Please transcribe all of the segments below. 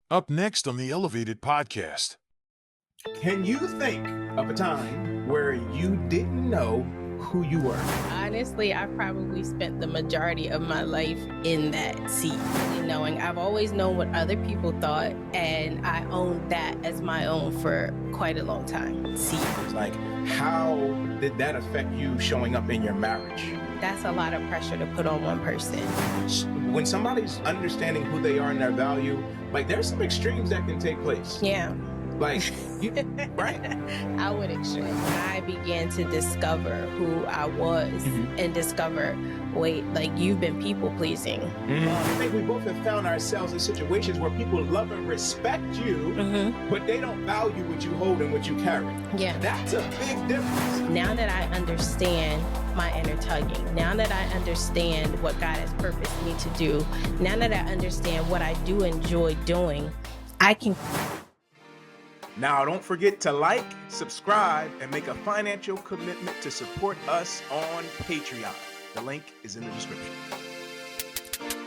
Up next on the Elevated Podcast. Can you think of a time where you didn't know who you were? Honestly, I probably spent the majority of my life in that seat, knowing I've always known what other people thought, and I owned that as my own for quite a long time. It's like, how did that affect you showing up in your marriage? That's a lot of pressure to put on one person. When somebody's understanding who they are and their value, like there's some extremes that can take place. Yeah. Like, right? I would extreme. I began to discover who I was and discover, wait, like you've been people pleasing. I think we both have found ourselves in situations where people love and respect you, but they don't value what you hold and what you carry. Yeah. That's a big difference. Now that I understand my inner tugging, now that I understand what God has purposed me to do, now that I understand what I do enjoy doing, I can... Now, don't forget to like, subscribe, and make a financial commitment to support us on Patreon. The link is in the description.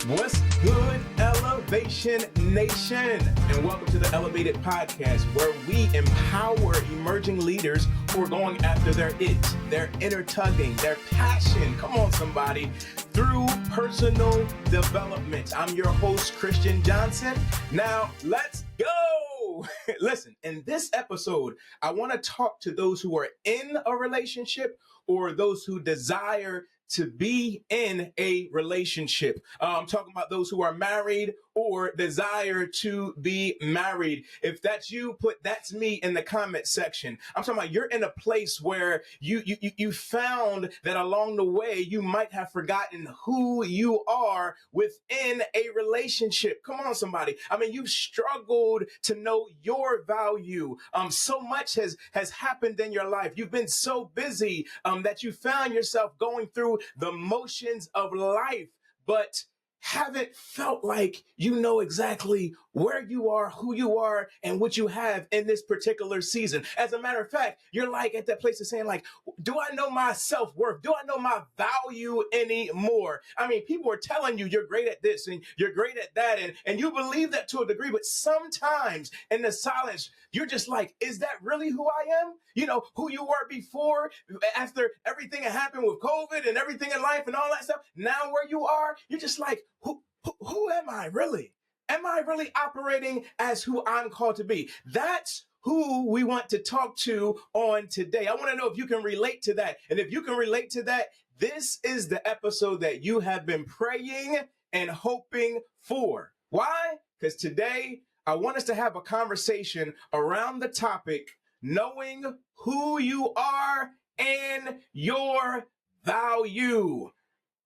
What's good, Elevation Nation? And welcome to the Elevated Podcast, where we empower emerging leaders who are going after their it, their inner tugging, their passion. Come on, somebody. Through personal development. I'm your host, Christian Johnson. Now, let's go. Listen, in this episode, I want to talk to those who are in a relationship or those who desire to be in a relationship. I'm talking about those who are married or desire to be married. If that's you, put "that's me" in the comment section. I'm talking about you're in a place where you found that along the way you might have forgotten who you are within a relationship. Come on, somebody. I mean, you've struggled to know your value. So much has happened in your life. You've been so busy that you found yourself going through the motions of life, but haven't felt like you know exactly where you are, who you are, and what you have in this particular season. As a matter of fact, you're like at that place of saying, like, do I know my self-worth? Do I know my value anymore? I mean, people are telling you you're great at this and you're great at that, and you believe that to a degree, but sometimes in the silence, you're just like, is that really who I am? You know, who you were before, after everything that happened with COVID and everything in life and all that stuff. Now where you are, you're just like, who am I really? Am I really operating as who I'm called to be? That's who we want to talk to on today. I want to know if you can relate to that. And if you can relate to that, this is the episode that you have been praying and hoping for. Why? Because today I want us to have a conversation around the topic, knowing who you are and your value.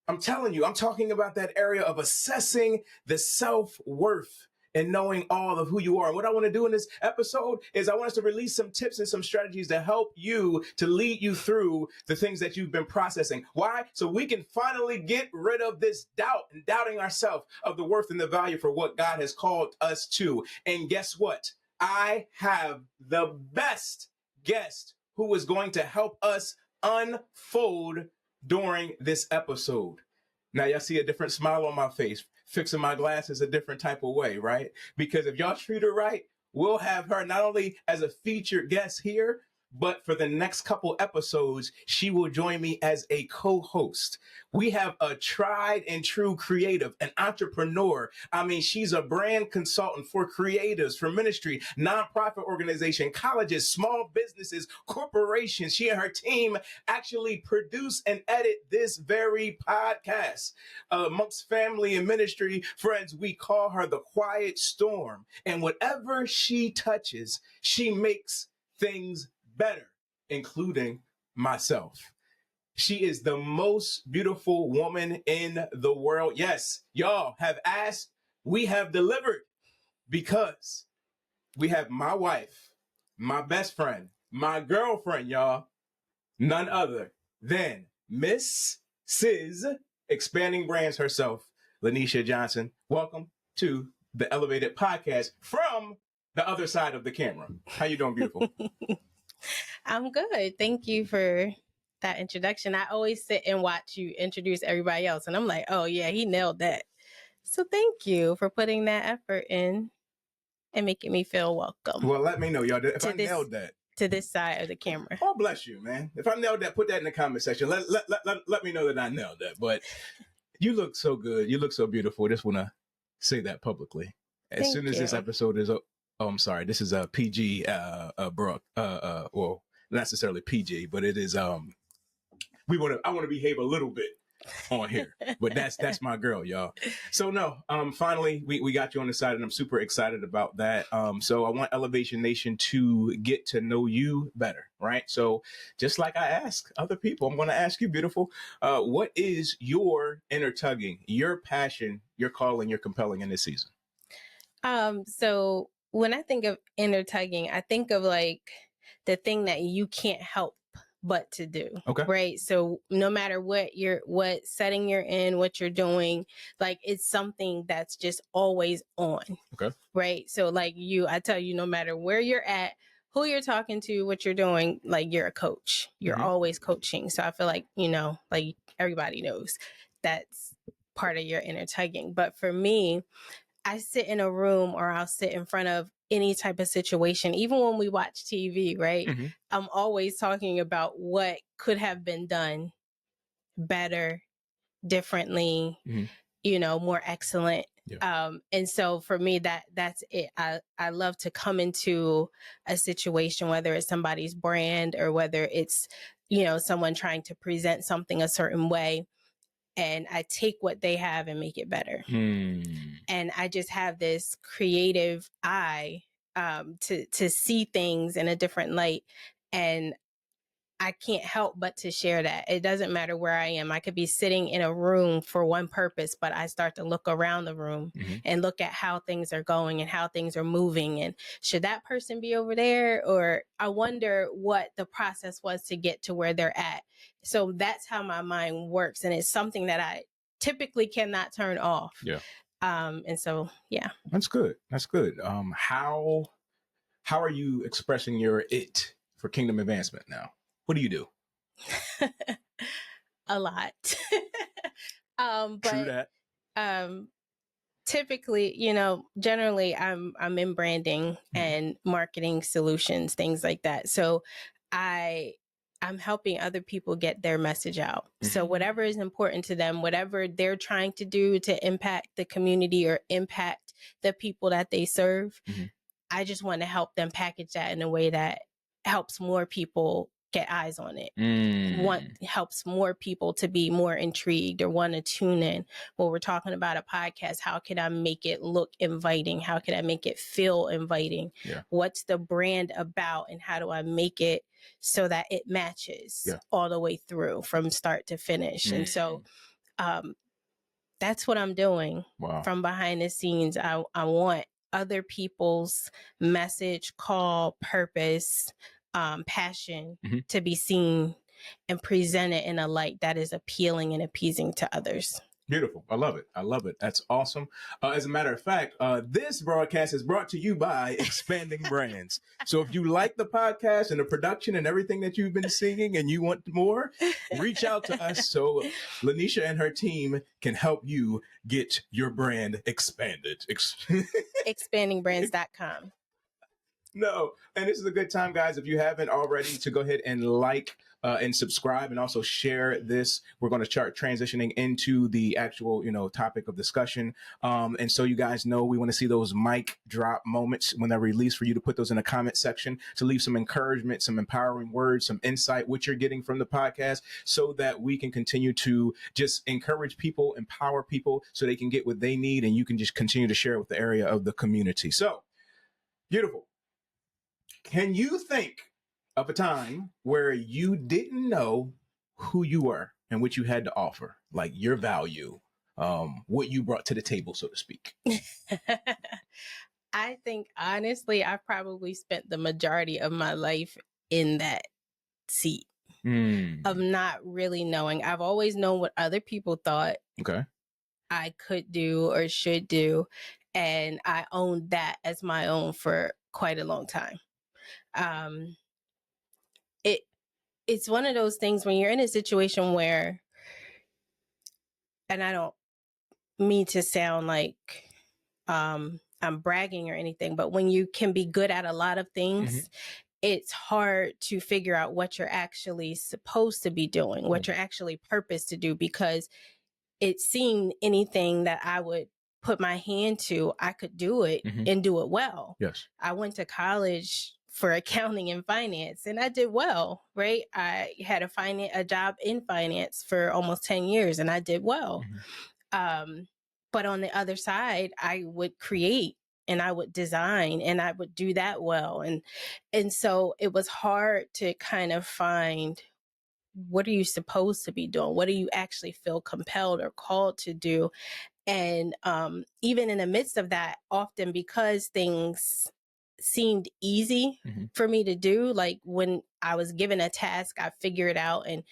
I'm telling you, I'm talking about that area of assessing the self-worth and knowing all of who you are. And what I want to do in this episode is I want us to release some tips and some strategies to help you, to lead you through the things that you've been processing. Why? So we can finally get rid of this doubt and doubting ourselves of the worth and the value for what God has called us to. And guess what? I have the best guest who is going to help us unfold during this episode. Now y'all see a different smile on my face, fixing my glasses a different type of way, right? Because if y'all treat her right, we'll have her not only as a featured guest here, but for the next couple episodes, she will join me as a co-host. We have a tried and true creative, an entrepreneur. I mean, she's a brand consultant for creatives, for ministry, nonprofit organization, colleges, small businesses, corporations. She and her team actually produce and edit this very podcast. Amongst family and ministry friends, we call her the Quiet Storm. And whatever she touches, she makes things better, including myself. She is the most beautiful woman in the world. Yes, y'all have asked, we have delivered, because we have my wife, my best friend, my girlfriend, y'all, none other than Miss Sis, expanding brands herself, Lyneesha Johnson. Welcome to the Elevated Podcast from the other side of the camera. How you doing, beautiful? I'm good. Thank you for that introduction. I always sit and watch you introduce everybody else, and I'm like, oh yeah, he nailed that. So thank you for putting that effort in. and making me feel welcome. Well, let me know, y'all, if I nailed that. To this side of the camera. Oh, bless you, man. If I nailed that, put that in the comment section. Let me know that I nailed that. But you look so good. You look so beautiful. I just want to say that publicly. As soon as this episode is I'm sorry. This is a PG Brooke. Well, not necessarily PG, but it is I want to behave a little bit on here, but that's my girl, y'all. So no, finally we got you on the side, and I'm super excited about that. So I want Elevation Nation to get to know you better, right? So just like I ask other people, I'm going to ask you, beautiful, what is your inner tugging, your passion, your calling, your compelling in this season? So when I think of inner tugging, I think of like the thing that you can't help but to do. Okay. Right. So no matter what setting you're in, what you're doing, like it's something that's just always on. Okay. Right. So like I tell you, no matter where you're at, who you're talking to, what you're doing, like you're a coach, you're always coaching. So I feel like, like everybody knows that's part of your inner tugging. But for me, I sit in a room or I'll sit in front of any type of situation, even when we watch TV, right? Mm-hmm. I'm always talking about what could have been done better, differently, more excellent. Yeah. And so for me, that's it. I love to come into a situation, whether it's somebody's brand or whether it's, someone trying to present something a certain way. And I take what they have and make it better. And I just have this creative eye to see things in a different light. And I can't help but to share that. It doesn't matter where I am. I could be sitting in a room for one purpose, but I start to look around the room and look at how things are going and how things are moving. And should that person be over there? Or I wonder what the process was to get to where they're at. So that's how my mind works. And it's something that I typically cannot turn off. Yeah. And so, yeah. That's good. That's good. How are you expressing your it for kingdom advancement now? What do you do? A lot. True that. Typically, generally I'm in branding and marketing solutions, things like that. So I'm helping other people get their message out. So whatever is important to them, whatever they're trying to do to impact the community or impact the people that they serve, I just want to help them package that in a way that helps more people get eyes on it. Helps more people to be more intrigued or want to tune in. Well, we're talking about a podcast. How can I make it look inviting? How can I make it feel inviting? Yeah. What's the brand about, and how do I make it so that it matches all the way through from start to finish? And so that's what I'm doing from behind the scenes. I want other people's message, call, purpose, passion to be seen and presented in a light that is appealing and appeasing to others. Beautiful. I love it. I love it. That's awesome. As a matter of fact, this broadcast is brought to you by Expanding Brands. So if you like the podcast and the production and everything that you've been singing and you want more, reach out to us so Lyneesha and her team can help you get your brand expanded. Expandingbrands.com. No. And this is a good time, guys, if you haven't already, to go ahead and like and subscribe and also share this. We're going to start transitioning into the actual, topic of discussion. And so you guys know we want to see those mic drop moments when they're released for you to put those in the comment section, to leave some encouragement, some empowering words, some insight, what you're getting from the podcast, so that we can continue to just encourage people, empower people so they can get what they need, and you can just continue to share with the area of the community. So beautiful. Can you think of a time where you didn't know who you were and what you had to offer, like your value, what you brought to the table, so to speak? I think, honestly, I've probably spent the majority of my life in that seat of not really knowing. I've always known what other people thought I could do or should do. And I owned that as my own for quite a long time. It's one of those things when you're in a situation where, and I don't mean to sound like I'm I'm bragging or anything, but when you can be good at a lot of things, it's hard to figure out what you're actually supposed to be doing, what you're actually purposed to do, because it seemed anything that I would put my hand to, I could do it and do it well. Yes. I went to college for accounting and finance, and I did well, right? I had a job in finance for almost 10 years, and I did well. But on the other side, I would create and I would design and I would do that well. And so it was hard to kind of find, what are you supposed to be doing? What do you actually feel compelled or called to do? And even in the midst of that, often because things seemed easy for me to do, like when I was given a task, I figured it out, and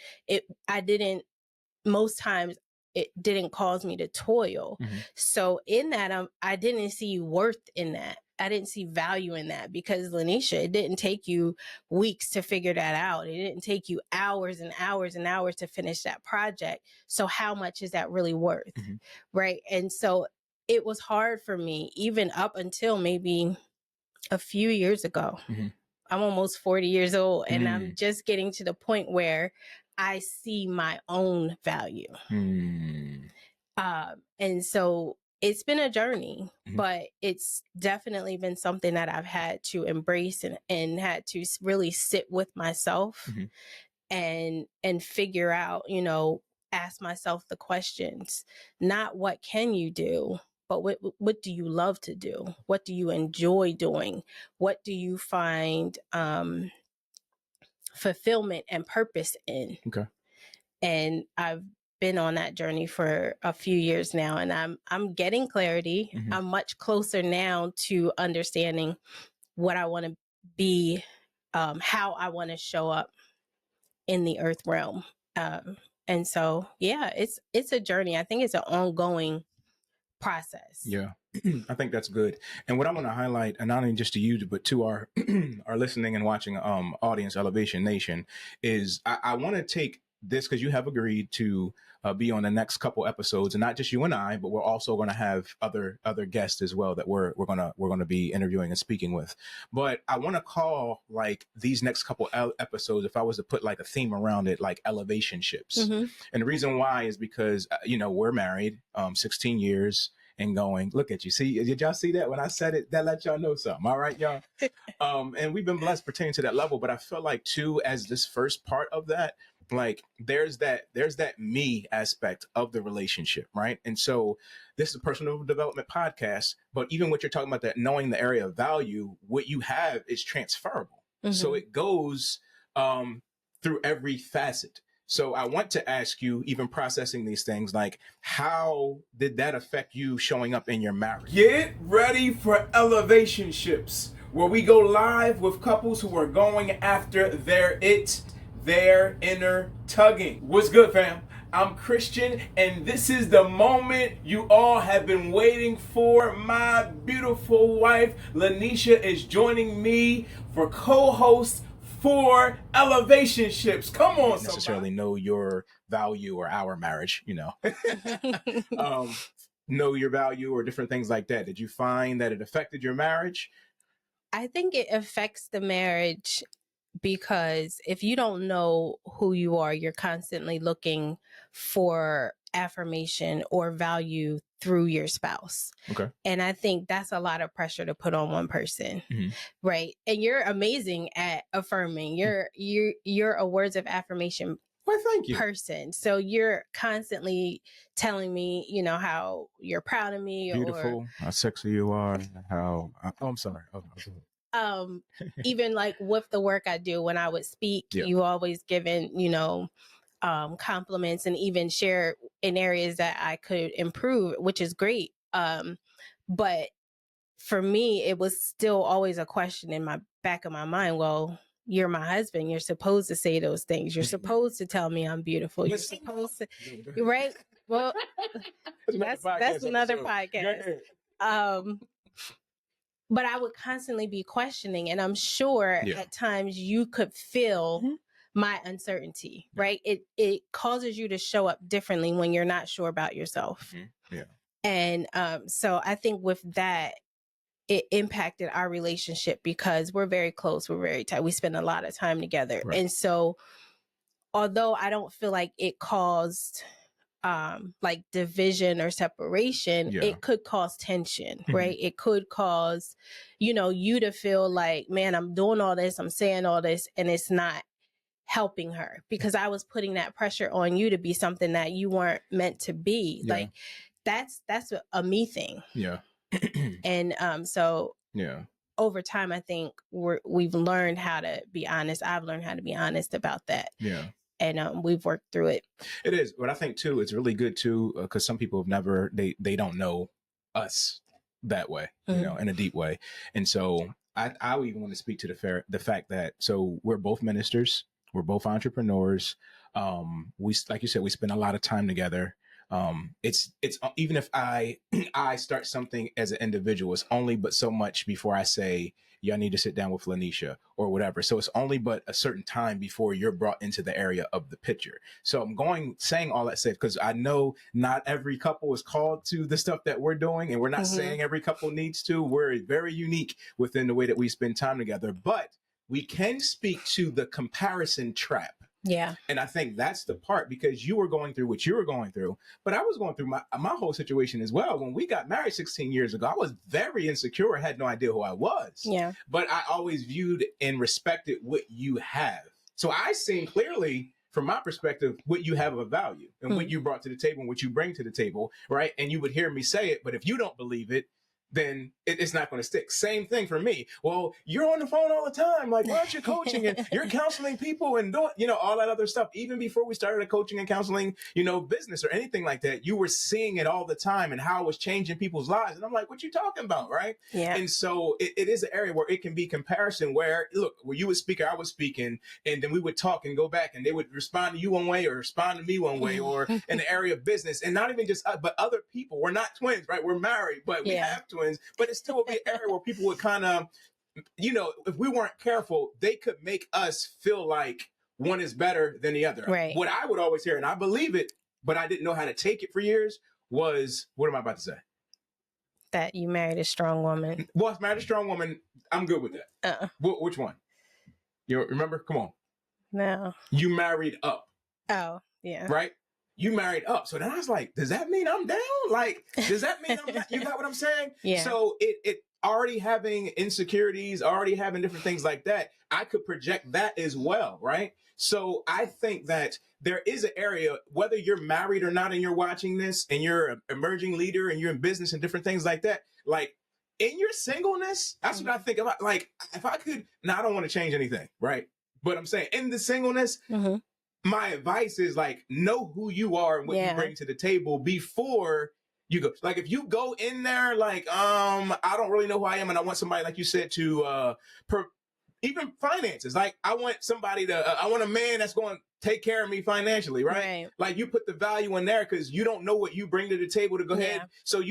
most times it didn't cause me to toil. So in that, I didn't see worth in that. I didn't see value in that, because Lyneesha, it didn't take you weeks to figure that out. It didn't take you hours and hours and hours to finish that project. So how much is that really worth? Right. And so it was hard for me, even up until maybe a few years ago. I'm almost 40 years old, and I'm just getting to the point where I see my own value. And so it's been a journey, but it's definitely been something that I've had to embrace and had to really sit with myself and figure out, ask myself the questions, not what can you do, but what do you love to do? What do you enjoy doing? What do you find fulfillment and purpose in? Okay. And I've been on that journey for a few years now, and I'm getting clarity. I'm much closer now to understanding what I want to be, how I want to show up in the earth realm. And so, yeah, it's a journey. I think it's an ongoing process. Yeah. I think that's good. And what I want to highlight, and not only just to you, but to our our listening and watching audience, Elevation Nation, is I want to take this, because you have agreed to be on the next couple episodes, and not just you and I, but we're also going to have other guests as well that we're gonna be interviewing and speaking with. But I want to call like these next couple episodes, if I was to put like a theme around it, like elevationships. And the reason why is because we're married 16 years and going. Look at you. See, did y'all see that when I said it? That let y'all know something. All right, y'all. And we've been blessed pertaining to that level. But I feel like too, as this first part of that, like there's that me aspect of the relationship, right? And so this is a personal development podcast, but even what you're talking about, that knowing the area of value, what you have is transferable. So it goes through every facet. So I want to ask you, even processing these things, like how did that affect you showing up in your marriage? Get ready for Elevationships, where we go live with couples who are going after their inner tugging. What's good, fam? I'm Christian, and this is the moment you all have been waiting for. My beautiful wife, Lyneesha, is joining me for co-host for Elevationships. Come on, somebody. Necessarily know your value or our marriage, know your value or different things like that. Did you find that it affected your marriage? I think it affects the marriage because if you don't know who you are, you're constantly looking for affirmation or value through your spouse. Okay. And I think that's a lot of pressure to put on one person. Right. And you're amazing at affirming. You're a words of affirmation thank you. person. So you're constantly telling me, how you're proud of me. Beautiful, how sexy you are, I'm sorry. Even like with the work I do, when I would speak, you always given, compliments and even share in areas that I could improve, which is great. But for me, it was still always a question in my back of my mind. Well, you're my husband. You're supposed to say those things. You're supposed to tell me I'm beautiful. You're supposed to, right? Well, that's another podcast. But I would constantly be questioning, and I'm sure at times you could feel my uncertainty, right? It causes you to show up differently when you're not sure about yourself. And so I think with that, it impacted our relationship because we're very close. We're very tight. We spend a lot of time together. Right. And so although I don't feel like it caused like division or separation, Yeah. it could cause tension, right? It could cause, you to feel like, man, I'm doing all this, I'm saying all this, and it's not helping her because I was putting that pressure on you to be something that you weren't meant to be. Yeah. Like that's a me thing. Yeah. And so yeah. over time, I think we've learned how to be honest. I've learned how to be honest about that. Yeah. And we've worked through it. It is. But I think, too, it's really good, too, because some people have never, they don't know us that way, in a deep way. And so I would even want to speak to the fact that, so we're both ministers. We're both entrepreneurs. We, like you said, we spend a lot of time together. It's even if I start something as an individual, it's only but so much before I say, y'all need to sit down with Lyneesha or whatever. So it's only but a certain time before you're brought into the area of the picture. So I'm saying all that said, because I know not every couple is called to the stuff that we're doing. And we're not saying every couple needs to. We're very unique within the way that we spend time together. But we can speak to the comparison trap. Yeah. And I think that's the part, because you were going through what you were going through, but I was going through my whole situation as well. When we got married 16 years ago, I was very insecure. I had no idea who I was. Yeah. But I always viewed and respected what you have. So I seen clearly, from my perspective, what you have of value and what you brought to the table and what you bring to the table, right? And you would hear me say it, but if you don't believe it, then it's not going to stick. Same thing for me. Well, you're on the phone all the time. Like, why aren't you coaching and you're counseling people and doing, all that other stuff. Even before we started a coaching and counseling, business or anything like that, you were seeing it all the time and how it was changing people's lives. And I'm like, what you talking about? Right. Yeah. And so it is an area where it can be comparison where, look, where you would speak or I was speaking, and then we would talk and go back and they would respond to you one way or respond to me one way, or in the area of business, and not even just us, but other people. We're not twins, right? We're married, but we have twins. But it still would be an area where people would kind of, if we weren't careful, they could make us feel like one is better than the other. Right. What I would always hear, and I believe it, but I didn't know how to take it for years, was, what am I about to say? That you married a strong woman. Well, if I married a strong woman, I'm good with that. Which one? You remember? Come on. No. You married up. Oh, yeah. Right? You married up. So then I was like, does that mean I'm down? Like, does that mean I'm not? You got what I'm saying? Yeah. So it already having insecurities, already having different things like that, I could project that as well, right? So I think that there is an area, whether you're married or not and you're watching this and you're an emerging leader and you're in business and different things like that, like in your singleness, that's what I think about. Like, if I could, now I don't want to change anything, right? But I'm saying in the singleness, my advice is like, know who you are and what you bring to the table before you go. Like, if you go in there, like, I don't really know who I am and I want somebody, like you said, to, even finances. Like, I want somebody to, I want a man that's going to take care of me financially, right? Like, you put the value in there because you don't know what you bring to the table to go ahead. So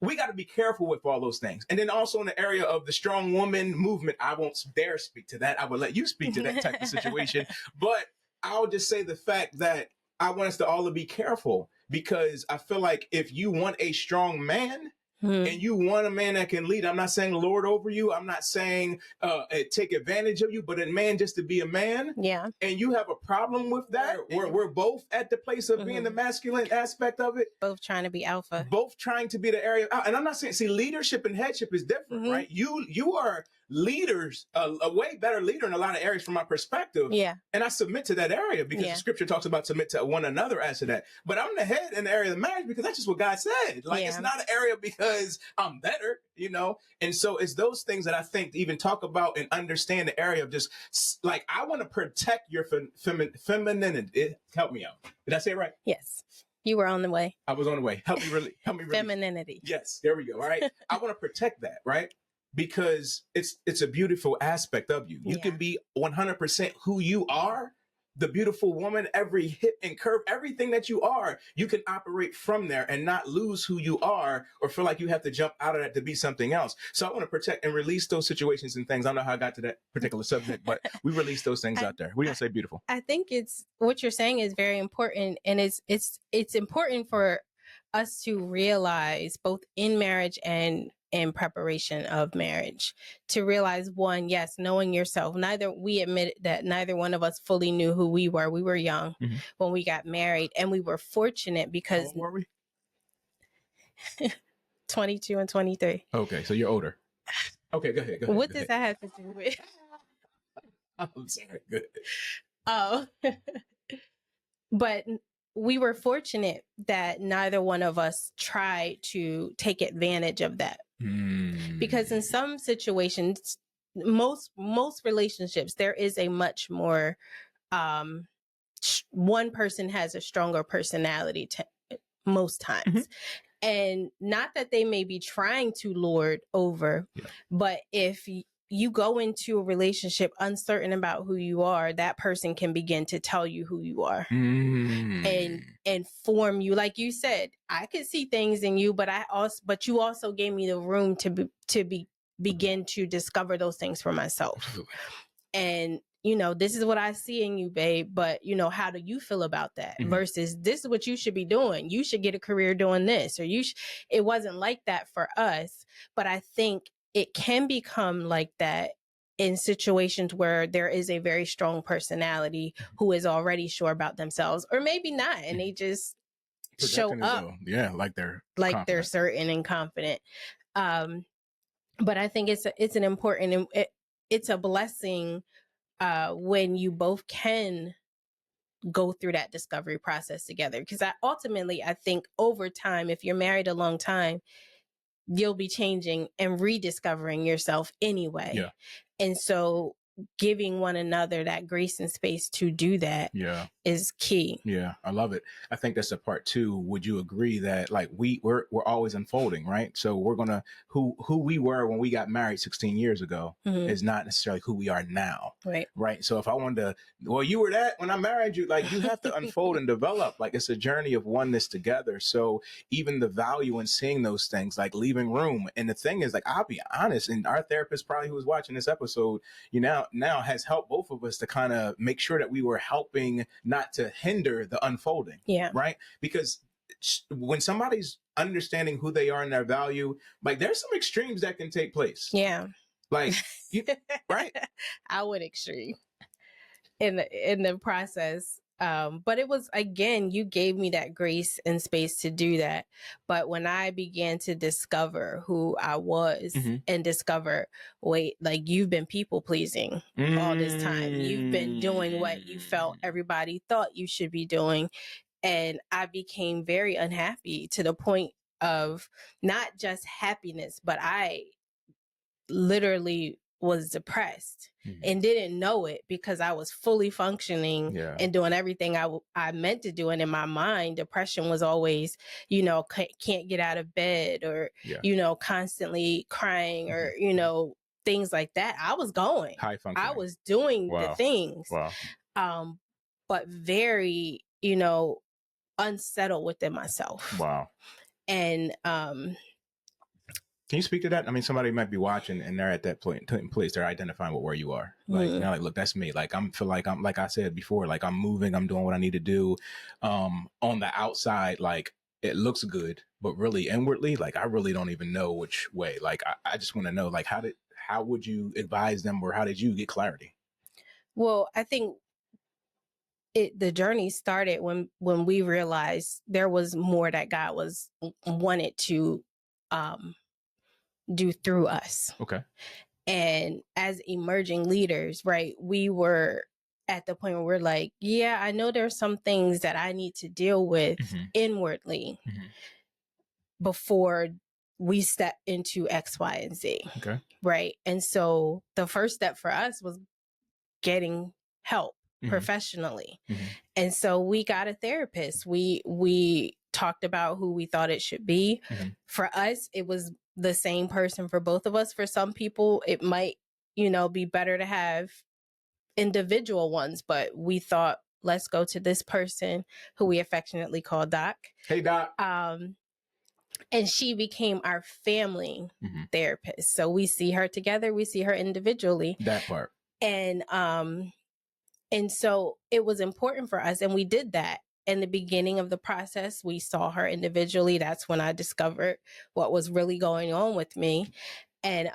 we got to be careful with all those things. And then also in the area of the strong woman movement, I won't dare speak to that. I will let you speak to that type of situation. But I'll just say the fact that I want us to all be careful, because I feel like if you want a strong man and you want a man that can lead, I'm not saying lord over you. I'm not saying take advantage of you, but a man just to be a man. Yeah. And you have a problem with that. We're both at the place of being the masculine aspect of it. Both trying to be alpha. Both trying to be the area. And I'm not saying, see, leadership and headship is different, right? You are leaders, a way better leader in a lot of areas from my perspective. Yeah. And I submit to that area because the scripture talks about submit to one another as to that. But I'm the head in the area of the marriage because that's just what God said. Like, it's not an area because I'm better, And so it's those things that I think to even talk about and understand the area of just like, I want to protect your femininity. Help me out. Did I say it right? Yes. You were on the way. I was on the way. Help me really. Femininity. Yes. There we go. All right. I want to protect that. Right. Because it's a beautiful aspect of you. You can be 100% who you are, the beautiful woman, every hip and curve, everything that you are, you can operate from there and not lose who you are or feel like you have to jump out of that to be something else. So I want to protect and release those situations and things. I don't know how I got to that particular subject, but we release those things out there. What do you say, beautiful? I think it's what you're saying is very important. And it's important for us to realize both in marriage and in preparation of marriage, to realize, one, yes, knowing yourself. We admit that neither one of us fully knew who we were. We were young when we got married, and we were fortunate because How old were we? 22 and 23. Okay, so you're older. Okay, go ahead. What does that have to do with? I'm sorry. Good. Oh, but we were fortunate that neither one of us tried to take advantage of that. Because in some situations, most relationships, there is a much more, one person has a stronger personality most times. And not that they may be trying to lord over, but if you go into a relationship uncertain about who you are, that person can begin to tell you who you are and form you. Like you said, I could see things in you, but you also gave me the room to begin to discover those things for myself. And this is what I see in you, babe. But, how do you feel about that? Versus this is what you should be doing. You should get a career doing this, or it wasn't like that for us. But I think it can become like that in situations where there is a very strong personality who is already sure about themselves, or maybe not. And they just show up. Like they're certain and confident. But I think it's an important, it's a blessing when you both can go through that discovery process together. Because I think over time, if you're married a long time, you'll be changing and rediscovering yourself anyway. Yeah. And so giving one another that grace and space to do that is key. Yeah, I love it. I think that's a part too. Would you agree that like we're always unfolding, right? So we're gonna who we were when we got married 16 years ago is not necessarily who we are now, right? So if I wanted to, well, you were that when I married you, like you have to unfold and develop. Like it's a journey of oneness together. So even the value in seeing those things, like leaving room. And the thing is, like I'll be honest, and our therapist probably who was watching this episode, now has helped both of us to kind of make sure that we were helping not to hinder the unfolding. Yeah. Right. Because when somebody's understanding who they are and their value, like there's some extremes that can take place. Yeah. Like, right. I would extreme in the process. But it was, again, you gave me that grace and space to do that. But when I began to discover who I was and discover, wait, like you've been people pleasing all this time. You've been doing what you felt everybody thought you should be doing. And I became very unhappy to the point of not just happiness, but I literally was depressed and didn't know it because I was fully functioning and doing everything I meant to do. And in my mind, depression was always, can't get out of bed or, constantly crying or, things like that. I was going. High functioning. I was doing the things. Wow. But very, unsettled within myself. Wow. And can you speak to that? I mean, somebody might be watching and they're at that point in place. They're identifying with where you are. Like, like, look, that's me. Like, like I said before, like I'm moving, I'm doing what I need to do. On the outside, like it looks good, but really inwardly, like I really don't even know which way. Like, I just want to know, like, how would you advise them, or how did you get clarity? Well, I think the journey started when we realized there was more that God wanted to, do through us. Okay. And as emerging leaders, right, we were at the point where we're like, yeah, I know there's some things that I need to deal with inwardly before we step into X, Y, and Z. Okay. Right. And so the first step for us was getting help professionally. And so we got a therapist. We talked about who we thought it should be. For us, it was the same person for both of us. For some people, it might, be better to have individual ones, but we thought, let's go to this person who we affectionately call Doc. Hey, Doc. And she became our family therapist. So we see her together, we see her individually. That part. And so it was important for us, and we did that. in the beginning of the process, we saw her individually. That's when I discovered what was really going on with me. And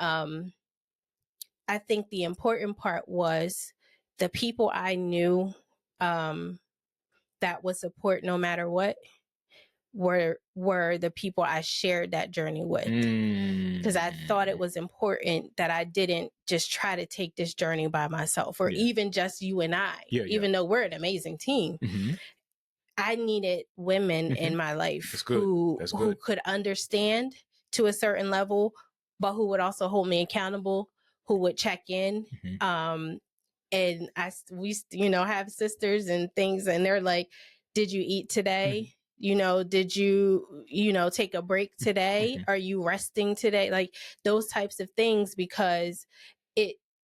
I think the important part was the people I knew that would support no matter what were the people I shared that journey with. Because I thought it was important that I didn't just try to take this journey by myself, or even just you and I, even though we're an amazing team. I needed women in my life who could understand to a certain level, but who would also hold me accountable, who would check in. And we have sisters and things, and they're like, did you eat today? Did you, take a break today? Are you resting today? Like those types of things, because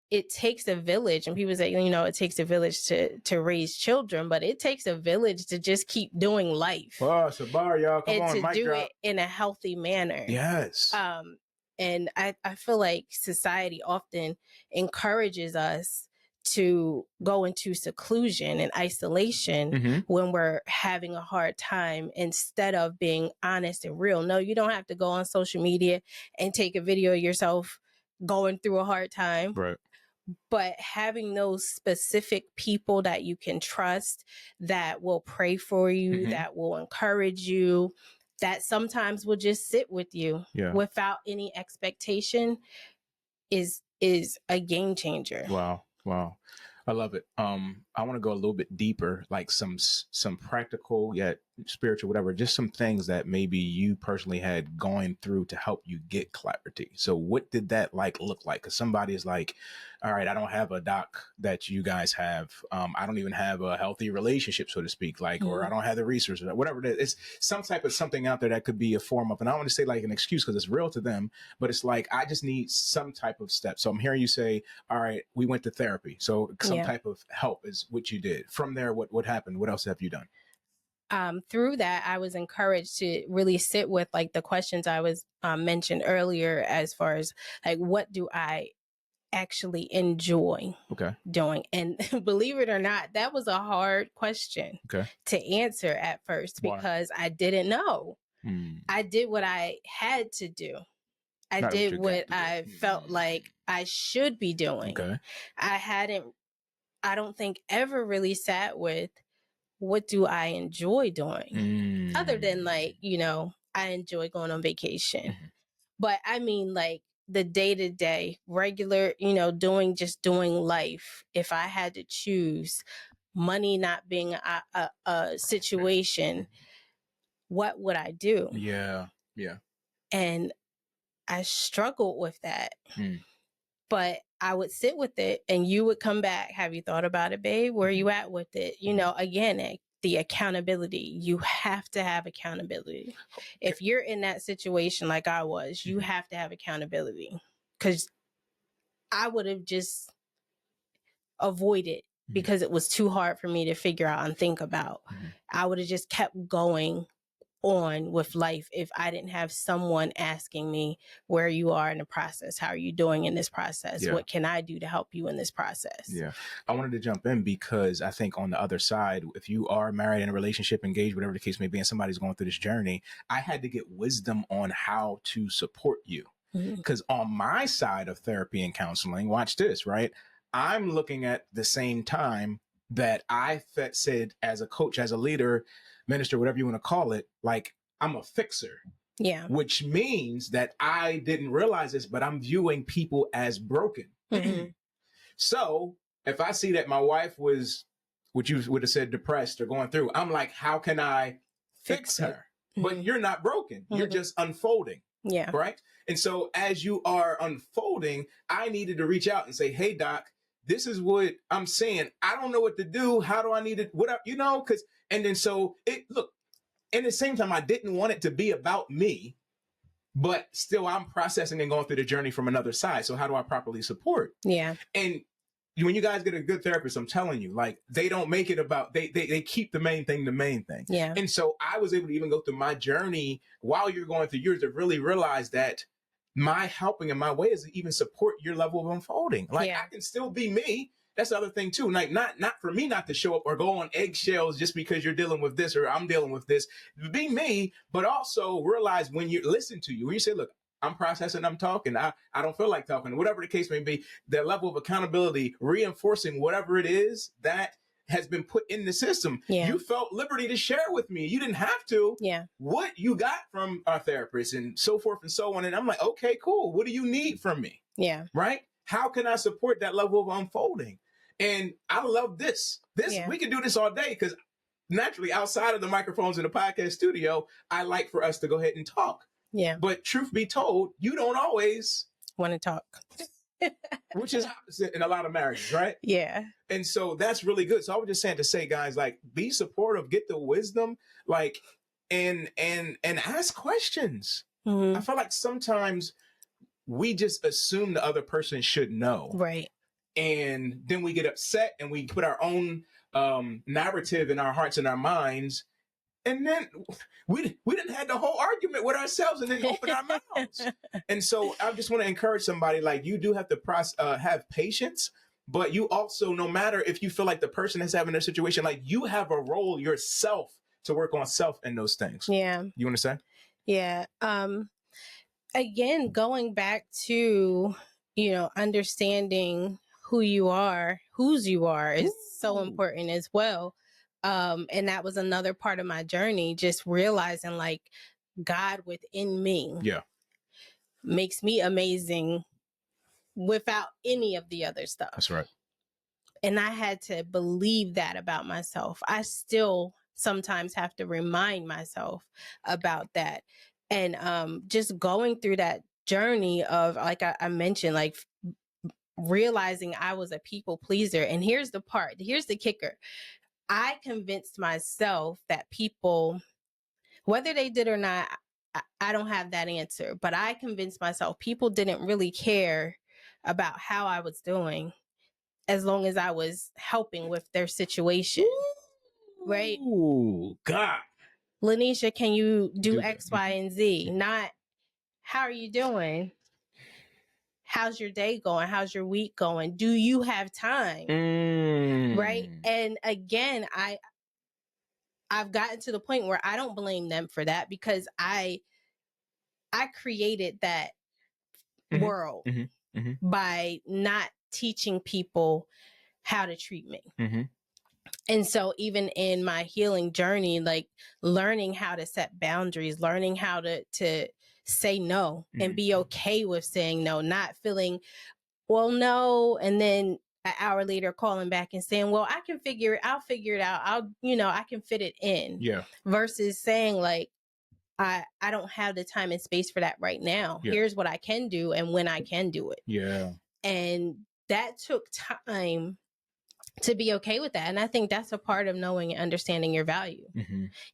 it takes a village, and people say, it takes a village to raise children, but it takes a village to just keep doing life. Oh, it's a bar, y'all. Come on, to mic do drop. it in a healthy manner. Yes. And I feel like society often encourages us to go into seclusion and isolation when we're having a hard time, instead of being honest and real. No, you don't have to go on social media and take a video of yourself going through a hard time. Right. But having those specific people that you can trust, that will pray for you, that will encourage you, that sometimes will just sit with you without any expectation, is a game changer. Wow. I love it. I want to go a little bit deeper, like some practical yet spiritual, whatever, just some things that maybe you personally had going through to help you get clarity. So what did that look like? Because somebody is like, all right, I don't have a doc that you guys have. I don't even have a healthy relationship, so to speak, or I don't have the resources, or whatever it is. It's some type of something out there that could be a form of, and I don't want to say like an excuse because it's real to them, but it's like, I just need some type of step. So I'm hearing you say, all right, we went to therapy. So some type of help is what you did. From there, what happened? What else have you done? Through that, I was encouraged to really sit with like the questions I was mentioned earlier, as far as like, what do I actually enjoy doing? And believe it or not, that was a hard question to answer at first. Why? Because I didn't know. I did what I had to do. I did what I felt like I should be doing. I don't think ever really sat with, what do I enjoy doing? Other than like, I enjoy going on vacation. But I mean, like the day-to-day regular, doing life. If I had to choose, money not being a situation, what would I do? Yeah. And I struggled with that. But I would sit with it, and you would come back. Have you thought about it, babe? Where are you at with it? Again, the accountability. You have to have accountability. If you're in that situation like I was, you have to have accountability, because I would have just avoided, because it was too hard for me to figure out and think about. I would have just kept going on with life if I didn't have someone asking me, where you are in the process. How are you doing in this process? What can I do to help you in this process? I wanted to jump in because I think on the other side, if you are married, in a relationship, engaged, whatever the case may be, and somebody's going through this journey, I had to get wisdom on how to support you. Because on my side of therapy and counseling, watch this, right? I'm looking at the same time that I said, as a coach, as a leader, minister, whatever you want to call it, like I'm a fixer. Which means that I didn't realize this, but I'm viewing people as broken. So if I see that my wife was, what you would have said, depressed or going through, I'm like, how can I fix her? But you're not broken. You're just unfolding. Right. And so as you are unfolding, I needed to reach out and say, hey, doc, this is what I'm saying. I don't know what to do. How do I need it? What, because, and then so look, at the same time, I didn't want it to be about me, but still I'm processing and going through the journey from another side. So how do I properly support? And when you guys get a good therapist, I'm telling you, like, they don't make it about, they keep the main thing. And so I was able to even go through my journey while you're going through yours to really realize that my helping and my way is to even support your level of unfolding. Like I can still be me that's the other thing too. Like not for me not to show up or go on eggshells just because you're dealing with this or I'm dealing with this. Be me, but also realize when you listen to you, when you say, look, I'm processing, I'm talking, I don't feel like talking, whatever the case may be, that level of accountability, reinforcing whatever it is that has been put in the system. Yeah. You felt liberty to share with me. You didn't have to. Yeah. What you got from our therapist and so forth and so on. And I'm like, okay, cool. What do you need from me? Yeah. Right? How can I support that level of unfolding? And I love this. We can do this all day because naturally outside of the microphones in the podcast studio, I like for us to go ahead and talk. Yeah. But truth be told, you don't always want to talk. Which is opposite in a lot of marriages, right? Yeah. And so that's really good. So I was just saying to say, guys, like, be supportive, get the wisdom, like, and ask questions. Mm-hmm. I feel like sometimes we just assume the other person should know. Right. And then we get upset and we put our own narrative in our hearts and our minds. And then we didn't have the whole argument with ourselves and then open our mouths. And so I just want to encourage somebody, like, you do have to have patience, but you also, no matter if you feel like the person is having a situation, like, you have a role yourself to work on self in those things. Yeah. You want to say? Yeah. Again, going back to, understanding whose you are is so important as well. And that was another part of my journey, just realizing, like, God within me makes me amazing without any of the other stuff. That's right. And I had to believe that about myself. I still sometimes have to remind myself about that. And just going through that journey of, like I mentioned, like, realizing I was a people pleaser. And here's the kicker. I convinced myself that people, whether they did or not, I don't have that answer, but I convinced myself people didn't really care about how I was doing as long as I was helping with their situation. Ooh, right? Ooh, God. Lyneesha, can you do X, Y, and Z? Not, how are you doing? How's your day going? How's your week going? Do you have time? Right? And again, I've gotten to the point where I don't blame them for that, because I created that world by not teaching people how to treat me. And so even in my healing journey, like, learning how to set boundaries, learning how to say no and be okay with saying no, not feeling, well, no, and then an hour later calling back and saying, well, I'll figure it out. I can fit it in. Yeah. Versus saying, like, I don't have the time and space for that right now. Yeah. Here's what I can do and when I can do it. Yeah. And that took time to be okay with that. And I think that's a part of knowing and understanding your value.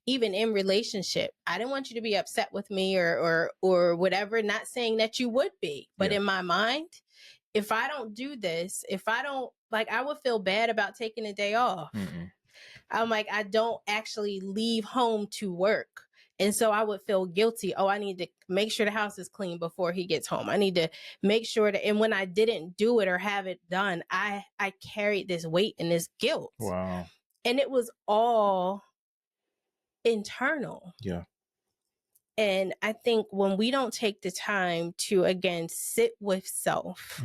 Even in relationship, I didn't want you to be upset with me or whatever, not saying that you would be, but in my mind, if I don't do this, if I don't, like, I would feel bad about taking a day off. I'm like, I don't actually leave home to work. And so I would feel guilty. Oh, I need to make sure the house is clean before he gets home. I need to make sure that, and when I didn't do it or have it done, I carried this weight and this guilt. Wow. And it was all internal. Yeah. And I think when we don't take the time to, again, sit with self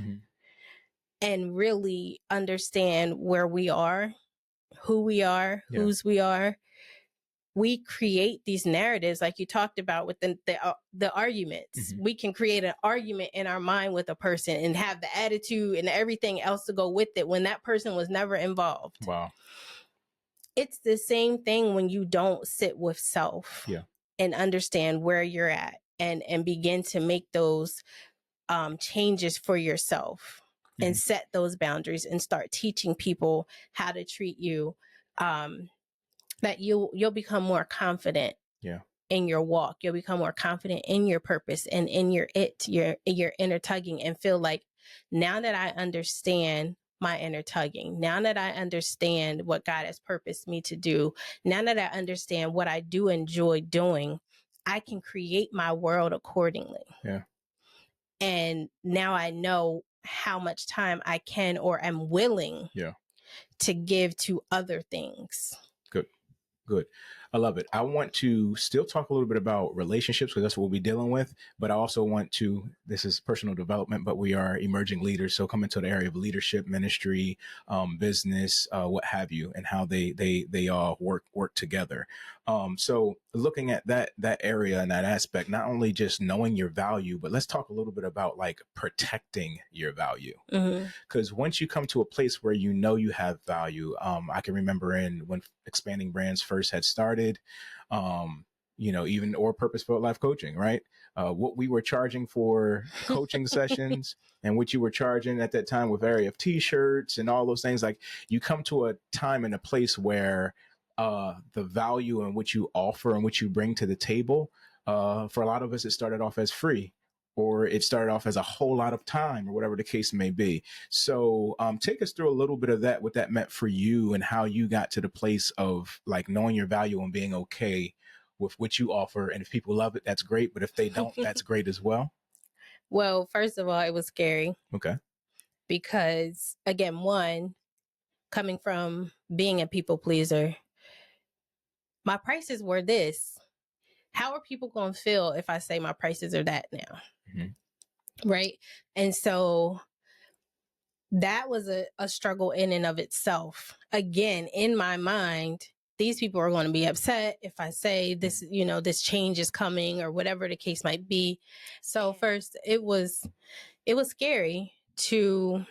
and really understand where we are, who we are, whose we are, we create these narratives like you talked about with the arguments. We can create an argument in our mind with a person and have the attitude and everything else to go with it when that person was never involved. Wow. It's the same thing when you don't sit with self and understand where you're at and begin to make those changes for yourself and set those boundaries and start teaching people how to treat you. That you'll become more confident in your walk. You'll become more confident in your purpose and in your inner tugging, and feel like, now that I understand my inner tugging, now that I understand what God has purposed me to do, now that I understand what I do enjoy doing, I can create my world accordingly. Yeah. And now I know how much time I can or am willing to give to other things. Good. I love it. I want to still talk a little bit about relationships because that's what we'll be dealing with. But I also want to, this is personal development, but we are emerging leaders. So come into the area of leadership, ministry, business, what have you, and how they all work together. So looking at that area and that aspect, not only just knowing your value, but let's talk a little bit about like protecting your value. Because once you come to a place where you know you have value, I can remember when expanding brands first had started, even or purposeful life coaching, right? What we were charging for coaching sessions and what you were charging at that time with area of t-shirts and all those things. Like you come to a time and a place where the value in what you offer and what you bring to the table, for a lot of us, it started off as free, or it started off as a whole lot of time, or whatever the case may be. So take us through a little bit of that, what that meant for you and how you got to the place of like knowing your value and being okay with what you offer. And if people love it, that's great. But if they don't, that's great as well. Well, first of all, it was scary. Okay. Because again, one, coming from being a people pleaser, my prices were this. How are people going to feel if I say my prices are that now? Right. And so that was a struggle in and of itself. Again, in my mind, these people are going to be upset if I say this, this change is coming or whatever the case might be. So first, it was scary to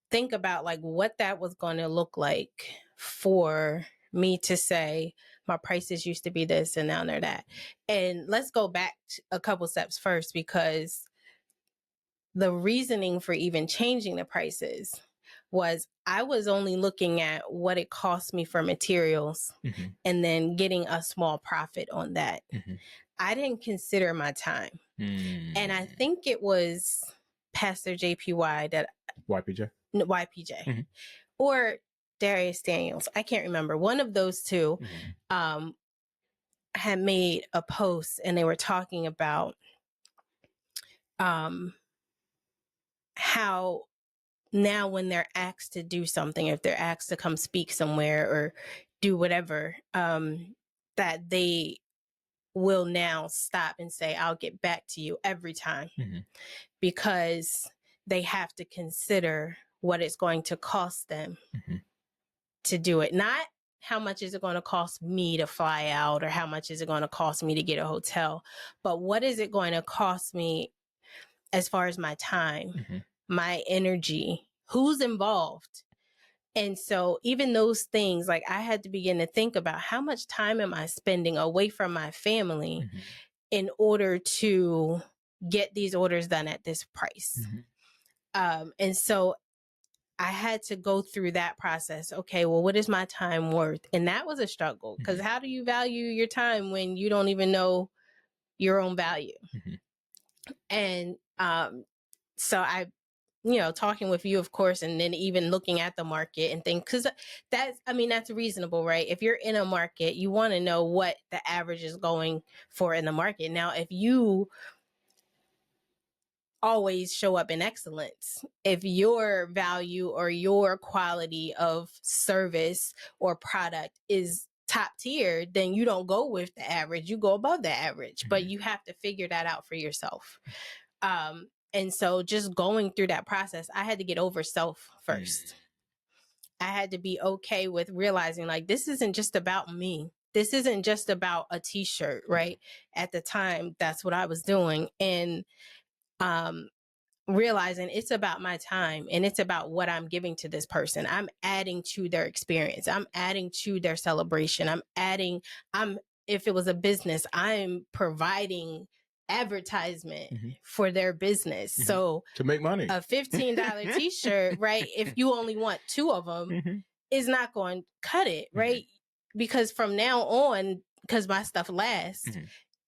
think about like what that was going to look like for me to say my prices used to be this and now they're that. And let's go back a couple steps first, because the reasoning for even changing the prices was I was only looking at what it cost me for materials and then getting a small profit on that. I didn't consider my time. And I think it was Pastor JPY that YPJ or Darius Daniels, I can't remember, one of those two had made a post and they were talking about how now when they're asked to do something, if they're asked to come speak somewhere or do whatever, that they will now stop and say, I'll get back to you every time, because they have to consider what it's going to cost them to do it. Not how much is it going to cost me to fly out or how much is it going to cost me to get a hotel, but what is it going to cost me as far as my time, my energy, who's involved. And so even those things, like I had to begin to think about how much time am I spending away from my family in order to get these orders done at this price. And so I had to go through that process. Okay, well, what is my time worth? And that was a struggle, because how do you value your time when you don't even know your own value? And so I, talking with you, of course, and then even looking at the market and things, because that's reasonable, right? If you're in a market, you want to know what the average is going for in the market. Now, if you always show up in excellence, if your value or your quality of service or product is top tier, then you don't go with the average, you go above the average, but you have to figure that out for yourself. And so just going through that process, I had to get over self first. I had to be okay with realizing like, this isn't just about me. This isn't just about a t-shirt, right? At the time, that's what I was doing. And realizing it's about my time and it's about what I'm giving to this person. I'm adding to their experience. I'm adding to their celebration. If it was a business, I'm providing advertisement for their business. So to make money, a $15 t-shirt, right? If you only want 2 of them, is not going to cut it, right? Because from now on, because my stuff lasts,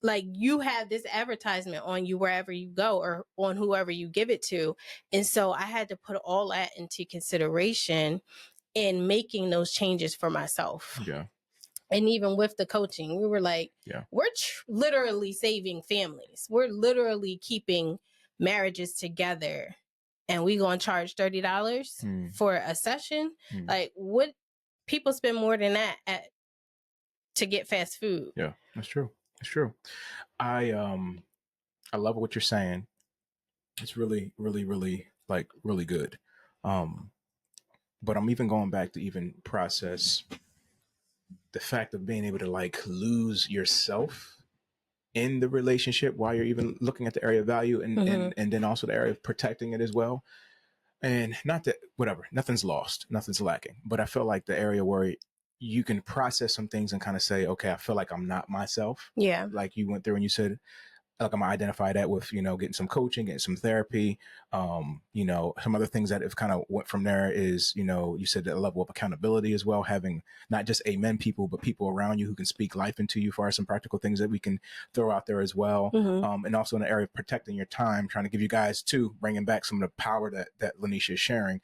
like you have this advertisement on you wherever you go or on whoever you give it to. And so I had to put all that into consideration in making those changes for myself. Yeah. And even with the coaching, we were like, we're literally saving families. We're literally keeping marriages together and we going to charge $30 for a session. Like, what people spend more than that to get fast food. Yeah, that's true. That's true. I love what you're saying. It's really, really, really, like, really good. But I'm even going back to even process the fact of being able to, like, lose yourself in the relationship while you're even looking at the area of value and then also the area of protecting it as well. And not that, whatever, nothing's lost, nothing's lacking. But I feel like the area where you can process some things and kind of say, okay, I feel like I'm not myself. Yeah. Like you went through and you said, like, I'm gonna identify that with, getting some coaching, getting some therapy. Some other things that have kind of went from there is, you said that level of accountability as well, having not just amen people, but people around you who can speak life into you for some practical things that we can throw out there as well. And also in the area of protecting your time, trying to give you guys too, bringing back some of the power that Lyneesha is sharing,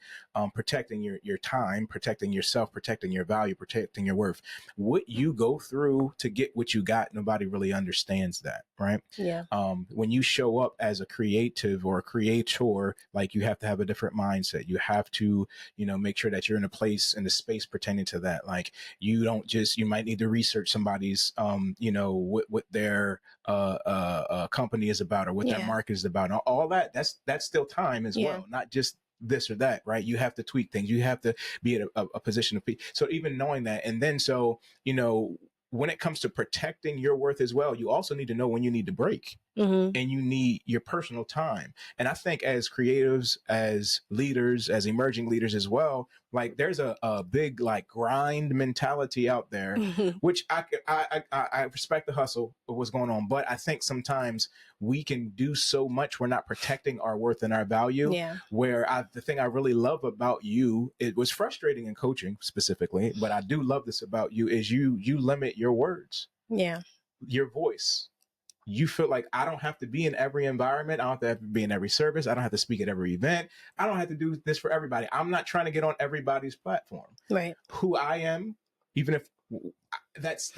protecting your time, protecting yourself, protecting your value, protecting your worth. What you go through to get what you got, nobody really understands that, right? Yeah. When you show up as a creative or a creator, like, you have to have a different mindset. You have to, make sure that you're in a place, in a space pertaining to that. Like, you don't just, you might need to research somebody's, what their company is about or what their market is about. All that, that's still time as well, not just this or that, right? You have to tweak things. You have to be at a position of peace. So even knowing that, and then when it comes to protecting your worth as well, you also need to know when you need to break and you need your personal time. And I think as creatives, as leaders, as emerging leaders as well, like, there's a big, like, grind mentality out there, which I respect the hustle of what's going on. But I think sometimes we can do so much. We're not protecting our worth and our value. Yeah. Where the thing I really love about you, it was frustrating in coaching specifically, but I do love this about you, is you limit your words. Yeah. Your voice. You feel like, I don't have to be in every environment. I don't have to be in every service. I don't have to speak at every event. I don't have to do this for everybody. I'm not trying to get on everybody's platform. Right. Who I am, even if that's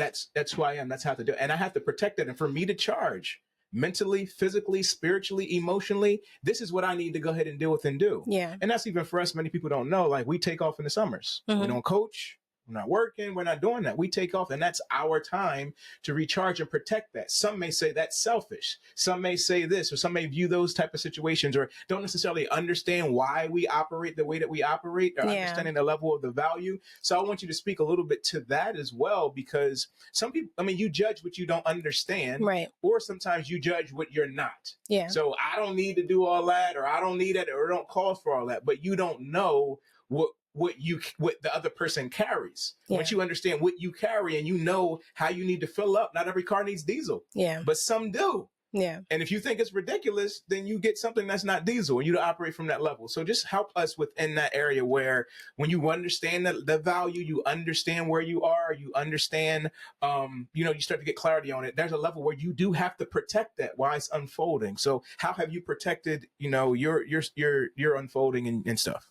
who I am, that's how to do it. And I have to protect it. And for me to charge mentally, physically, spiritually, emotionally, this is what I need to go ahead and deal with and do. Yeah. And that's even for us. Many people don't know, like, we take off in the summers. We don't coach. We're not working. We're not doing that. We take off, and that's our time to recharge and protect that. Some may say that's selfish. Some may say this, or some may view those type of situations, or don't necessarily understand why we operate the way that we operate, or understanding the level of the value. So I want you to speak a little bit to that as well, because some people, you judge what you don't understand, right? Or sometimes you judge what you're not. Yeah. So I don't need to do all that, or I don't need it, or don't call for all that, but you don't know what the other person carries. Once you understand what you carry and you know how you need to fill up, not every car needs diesel. Yeah. But some do. Yeah. And if you think it's ridiculous, then you get something that's not diesel and you operate from that level. So just help us within that area where when you understand the value, you understand where you are, you understand, you start to get clarity on it. There's a level where you do have to protect that while it's unfolding. So how have you protected, your unfolding and stuff?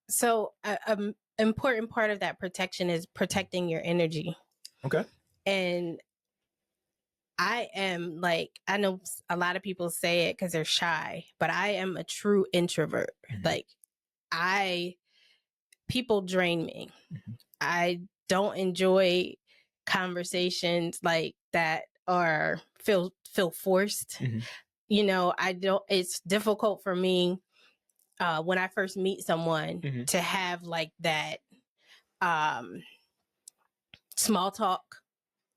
So an important part of that protection is protecting your energy. Okay. And I am I know a lot of people say it because they're shy, but I am a true introvert. Mm-hmm. People drain me. Mm-hmm. I don't enjoy conversations like that or feel forced. Mm-hmm. It's difficult for me when I first meet someone mm-hmm. to have that small talk.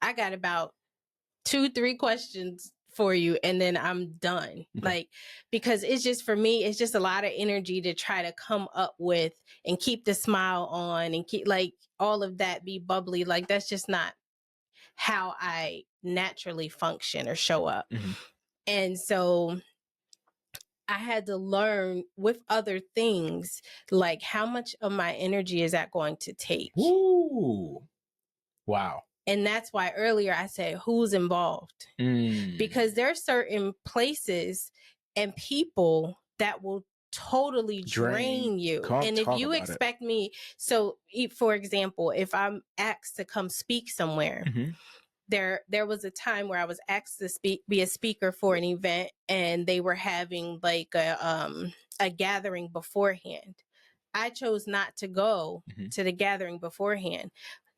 I got about 2-3 questions for you and then I'm done. Okay. Because it's just, for me, it's just a lot of energy to try to come up with and keep the smile on and keep all of that, be bubbly. That's just not how I naturally function or show up. Mm-hmm. And so I had to learn with other things, how much of my energy is that going to take? Ooh. Wow. And that's why earlier I said, who's involved? Because there are certain places and people that will totally drain you. And if you expect me, so for example, if I'm asked to come speak somewhere, mm-hmm. there was a time where I was asked to be a speaker for an event, and they were having like a gathering beforehand. I chose not to go to the gathering beforehand,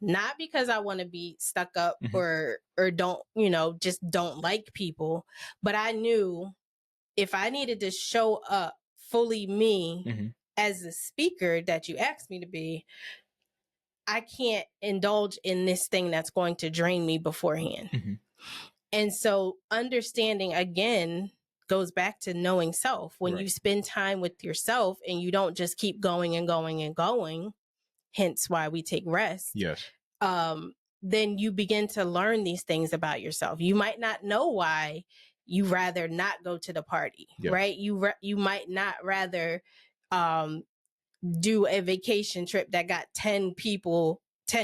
not because I want to be stuck up or don't, just don't like people, but I knew if I needed to show up fully me as the speaker that you asked me to be, I can't indulge in this thing that's going to drain me beforehand. And so understanding, again, goes back to knowing self. When you spend time with yourself and you don't just keep going and going and going, hence why we take rest. Yes. Then you begin to learn these things about yourself. You might not know why you rather not go to the party, right? You might not rather do a vacation trip that got 10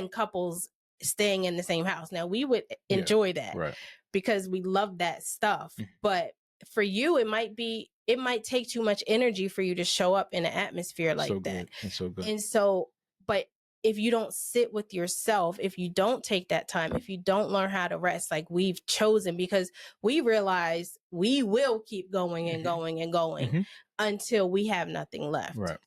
couples staying in the same house. Now, we would enjoy that because we love that stuff. But for you, it might take too much energy for you to show up in an atmosphere like that. It's so good. And so, but if you don't sit with yourself, if you don't take that time, if you don't learn how to rest, like we've chosen, because we realize we will keep going and going and going until we have nothing left. Right.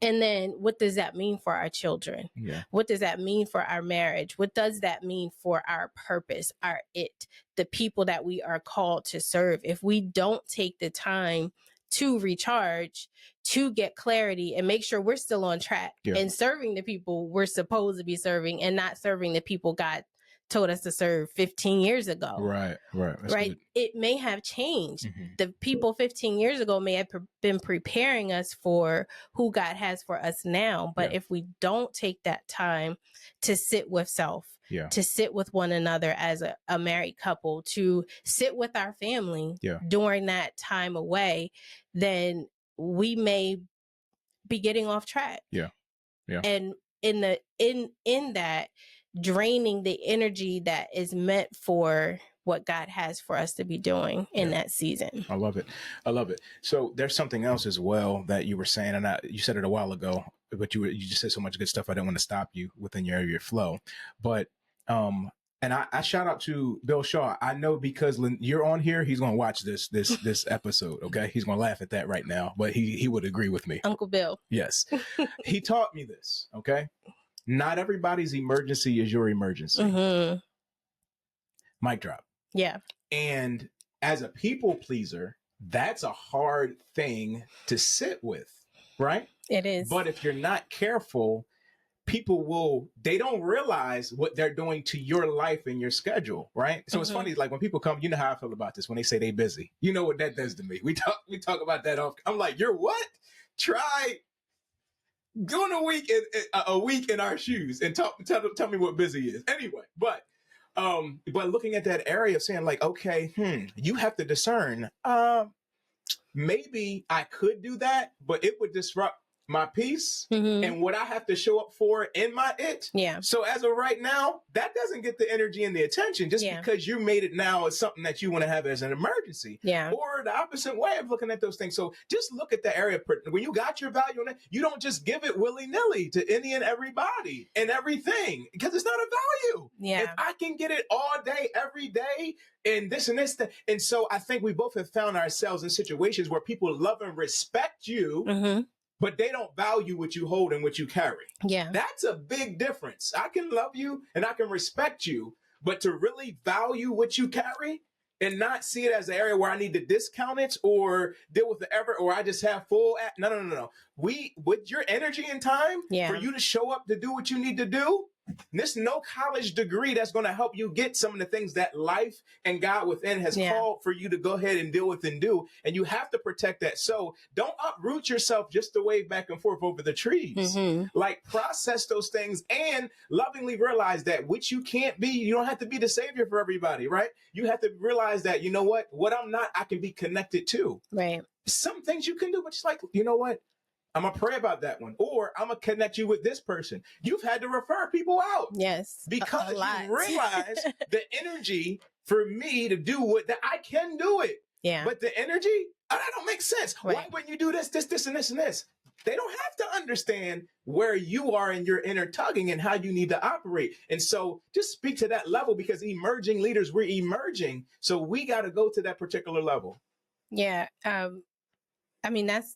And then what does that mean for our children? What does that mean for our marriage? What does that mean for our purpose, the people that we are called to serve? If we don't take the time to recharge, to get clarity and make sure we're still on track and serving the people we're supposed to be serving and not serving the people God told us to serve 15 years ago. Right. That's right. good. It may have changed. The people 15 years ago may have been preparing us for who God has for us now. But if we don't take that time to sit with self, to sit with one another as a married couple, to sit with our family during that time away, then we may be getting off track. And in that, draining the energy that is meant for what God has for us to be doing in that season. I love it. So there's something else as well that you were saying, and you said it a while ago, but you just said so much good stuff. I didn't want to stop you within your area of your flow, but and I shout out to Bill Shaw. I know because you're on here, he's going to watch this episode. Okay, he's going to laugh at that right now, but he would agree with me. Uncle Bill. Yes, he taught me this. Okay. Not everybody's emergency is your emergency. Mic drop. Yeah. And as a people pleaser, that's a hard thing to sit with, right? It is. But if you're not careful, they don't realize what they're doing to your life and your schedule, right? So it's funny, like when people come, you know how I feel about this, when they say they busy. You know what that does to me. We talk about that often. I'm like, you're what? Try doing a week in our shoes and tell me what busy is. Anyway, but looking at that area of saying like, okay, you have to discern. Maybe I could do that, but it would disrupt my peace and what I have to show up for in my it. Yeah. So as of right now, that doesn't get the energy and the attention just because you made it now as something that you want to have as an emergency. Yeah. Or the opposite way of looking at those things. So just look at the area. When you got your value in it, you don't just give it willy-nilly to any and everybody and everything because it's not a value. Yeah. If I can get it all day, every day, and this and this. And so I think we both have found ourselves in situations where people love and respect you, but they don't value what you hold and what you carry. Yeah. That's a big difference. I can love you and I can respect you, but to really value what you carry and not see it as an area where I need to discount it or deal with the effort or I just have no. With your energy and time for you to show up to do what you need to do, there's no college degree that's going to help you get some of the things that life and God within has called for you to go ahead and deal with and do. And you have to protect that. So don't uproot yourself just to wave back and forth over the trees. Like process those things and lovingly realize that which you can't be, you don't have to be the savior for everybody, right? You have to realize that, you know what I'm not, I can be connected to. Right. Some things you can do, but just like, you know what? I'm going to pray about that one. Or I'm going to connect you with this person. You've had to refer people out. Yes. Because you realize the energy for me to do that I can do it. Yeah. But the energy, that don't make sense. Right. Why wouldn't you do this, and this, and this? They don't have to understand where you are in your inner tugging and how you need to operate. And so just speak to that level, because emerging leaders, we're emerging. So we got to go to that particular level. Yeah. I mean, that's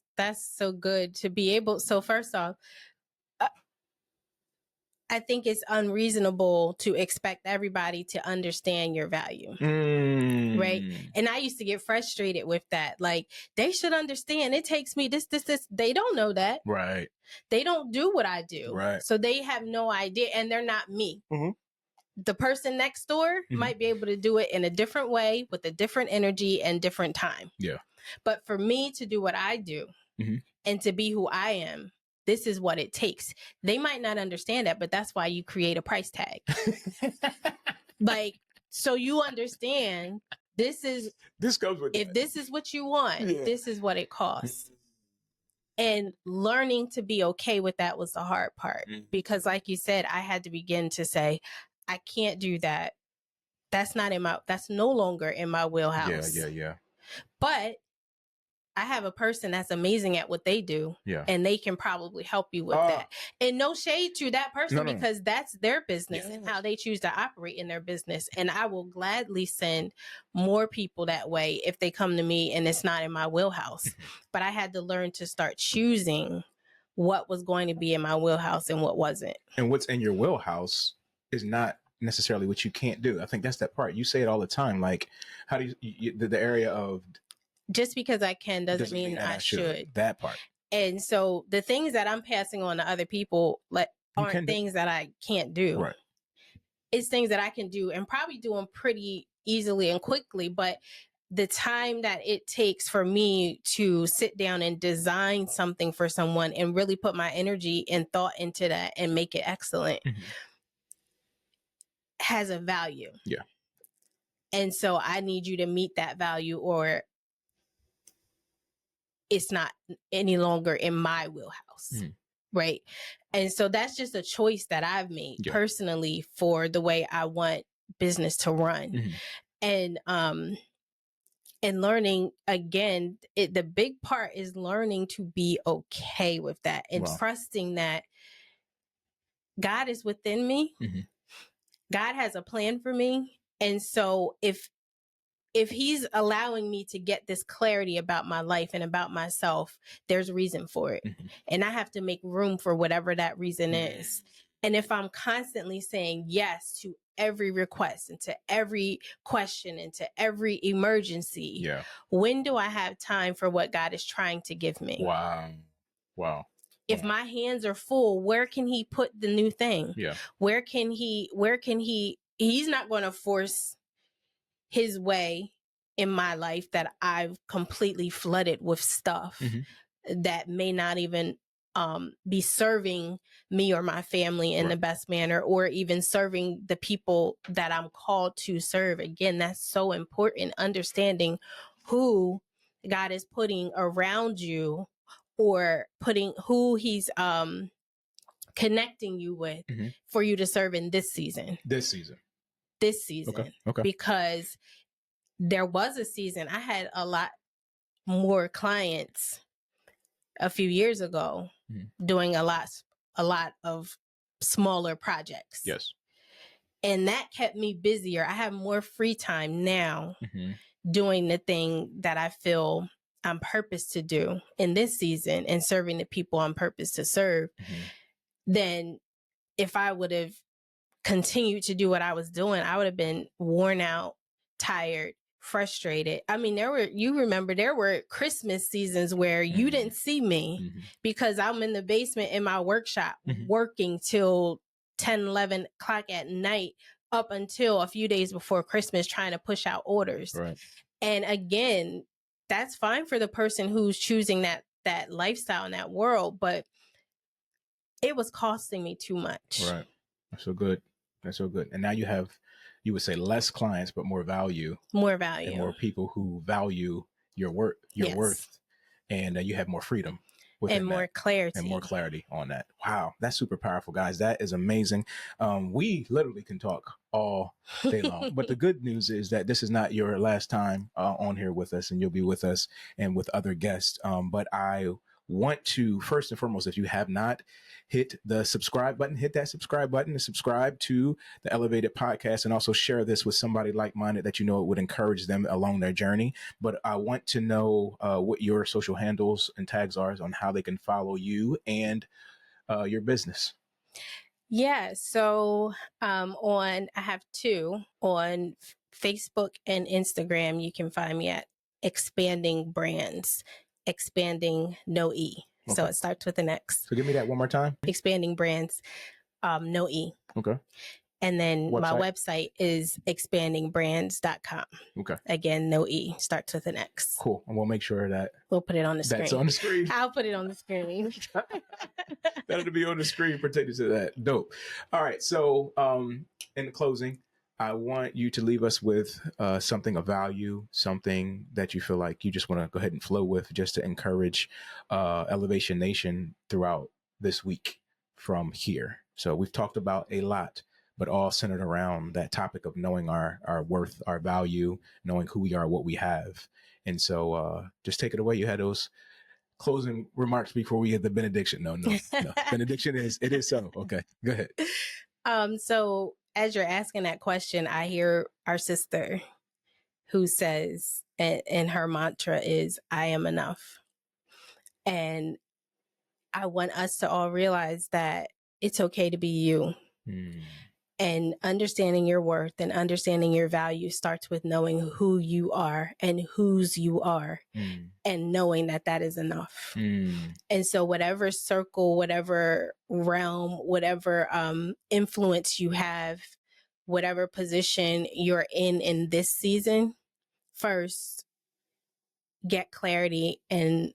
so good to be able. So first off, I think it's unreasonable to expect everybody to understand your value. Right. And I used to get frustrated with that. Like, they should understand. It takes me this. They don't know that. Right. They don't do what I do. Right. So they have no idea. And they're not me. Mm-hmm. The person next door might be able to do it in a different way with a different energy and different time. Yeah. But for me to do what I do and to be who I am, this is what it takes. They might not understand that, but that's why you create a price tag. Like, so you understand this goes with if that. This is what you want, this is what it costs. And learning to be okay with that was the hard part, because like you said, I had to begin to say, I can't do that. That's no longer in my wheelhouse. Yeah. But I have a person that's amazing at what they do, and they can probably help you with that. And no shade to that person, because that's their business and how they choose to operate in their business. And I will gladly send more people that way if they come to me and it's not in my wheelhouse. But I had to learn to start choosing what was going to be in my wheelhouse and what wasn't. And what's in your wheelhouse is not necessarily what you can't do. I think that's that part. You say it all the time. Like, how do you the area of, just because I can doesn't mean I should. That part. And so the things that I'm passing on to other people aren't things that I can't do. Right. It's things that I can do and probably do them pretty easily and quickly. But the time that it takes for me to sit down and design something for someone and really put my energy and thought into that and make it excellent has a value. Yeah. And so I need you to meet that value, or it's not any longer in my wheelhouse. Right. And so that's just a choice that I've made personally for the way I want business to run. And learning, again, the big part is learning to be okay with that and trusting that God is within me. God has a plan for me. And so if he's allowing me to get this clarity about my life and about myself, there's a reason for it. And I have to make room for whatever that reason is. And if I'm constantly saying yes to every request and to every question and to every emergency, when do I have time for what God is trying to give me? Wow. If my hands are full, where can he put the new thing? Where can he's not going to force his way in my life that I've completely flooded with stuff that may not even be serving me or my family in the best manner, or even serving the people that I'm called to serve. Again, that's so important. Understanding who God is putting around you, or who he's connecting you with for you to serve in this season. Okay. Because there was a season I had a lot more clients a few years ago doing a lot of smaller projects. Yes. And that kept me busier. I have more free time now doing the thing that I feel I'm purposed to do in this season and serving the people I'm purposed to serve than if I would have continued to do what I was doing. I would have been worn out, tired, frustrated. I mean, there were Christmas seasons where you didn't see me because I'm in the basement in my workshop working till 10, 11 o'clock at night up until a few days before Christmas trying to push out orders. Right. And again, that's fine for the person who's choosing that lifestyle in that world, but it was costing me too much. Right. That's so good. And now you would say less clients, but more value. And more people who value your work, worth, and you have more freedom. And more clarity. And more clarity on that. Wow. That's super powerful, guys. That is amazing. We literally can talk all day long. But the good news is that this is not your last time on here with us, and you'll be with us and with other guests. But I want to, first and foremost, if you have not hit the subscribe button, hit that subscribe button to subscribe to the Elevated Podcast, and also share this with somebody like-minded that you know it would encourage them along their journey. But I want to know what your social handles and tags are on how they can follow you and your business. Yeah. So I have two on Facebook and Instagram. You can find me at Expanding Brands, expanding no E. Okay. So it starts with an X. So give me that one more time. Expanding Brands, no E. Okay. And then my website is expandingbrands.com. Okay. Again, no E, starts with an X. Cool. And we'll make sure that we'll put it on the screen. That's on the screen. I'll put it on the screen. That'll be on the screen pertaining to that. Dope. All right. So in closing, I want you to leave us with something of value, something that you feel like you just want to go ahead and flow with, just to encourage Elevation Nation throughout this week from here. So we've talked about a lot, but all centered around that topic of knowing our worth, our value, knowing who we are, what we have. And so just take it away. You had those closing remarks before we get the benediction. No. Benediction it is so. Okay, go ahead. So as you're asking that question, I hear our sister who says, and her mantra is, I am enough. And I want us to all realize that it's okay to be you. And understanding your worth and understanding your value starts with knowing who you are and whose you are, and knowing that that is enough. And so whatever circle, whatever realm, whatever influence you have, whatever position you're in this season, first get clarity and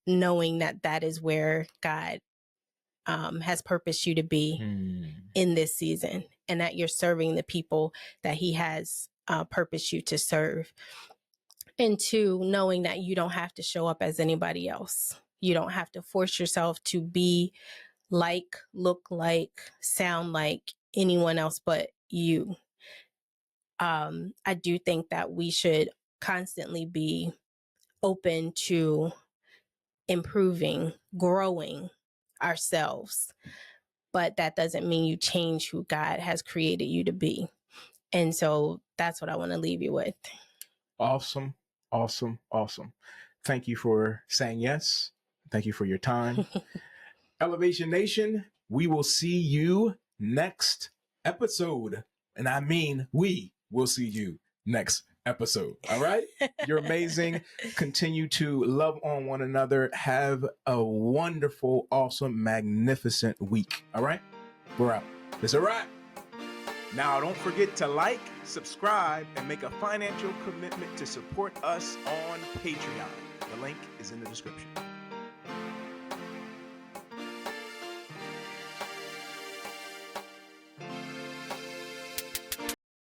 knowing that that is where God has purposed you to be in this season, and that you're serving the people that he has purposed you to serve. And two, knowing that you don't have to show up as anybody else. You don't have to force yourself to be like, look like, sound like anyone else but you. I do think that we should constantly be open to improving, growing ourselves. But that doesn't mean you change who God has created you to be. And so that's what I want to leave you with. Awesome. Thank you for saying yes. Thank you for your time. Elevation Nation, we will see you next episode. And I mean, we will see you next episode. All right? You're amazing. Continue to love on one another. Have a wonderful, awesome, magnificent week. All right? We're out. It's a wrap. Now, don't forget to like, subscribe, and make a financial commitment to support us on Patreon. The link is in the description.